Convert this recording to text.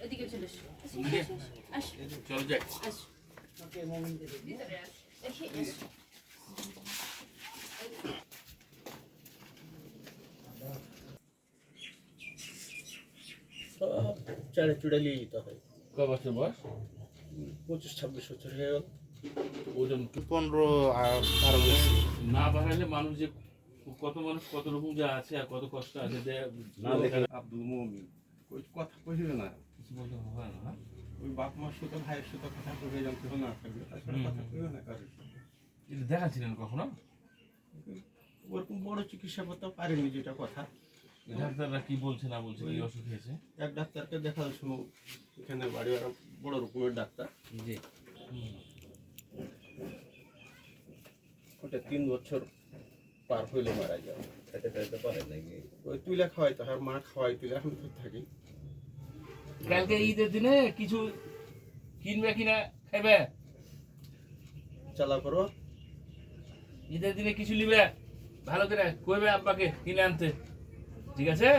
এদিকে চলে চলো যাই। সব চারে চুড়ে নিয়ে যেতে হয়। ক বছর বয়স? 25-26 বছর হয়ে গেল। ওজন 15 আর বেশি। না বাড়ালে মানুষ যে কত মানুষ কত রকম যা আছে আর কত কষ্ট আছে যে না দেখে আব্দুল মুমিন ওই কথা কইবে না, কিছু বলতে হয় না। ওই বাপ মার সাথে ভাইয়ের সাথে কথা কইবে জানতে না থাকবে তাছাড়া কথা কইবে না কারোর সাথে। এটা দেখাচ্ছিলেন কখনো? ওরকম বড় চিকিৎসা করতে পারেনি, যেটা কথা। ডাক্তাররা কি বলছে না বলছে, কি অসুখ হয়েছে? এক ডাক্তারকে দেখাচ্ছিল এখানে বাড়ি, ওরা বড় রকমের ডাক্তার। জি। ওটা 3 বছর পার হইলে মারা যাবে, খেতে খেতে পারে নাকি। ওই তুলে খাওয়াইতে হয়, মা খাওয়াই তুলে এখন তো থাকি। কালকে ঈদের দিনে কিছু কিনবে কিনা খাইবে? চালা করো। ঈদের দিনে কিছু নিবে, ভালো করে কইবে আব্বাকে কিনে আনতে, ঠিক আছে?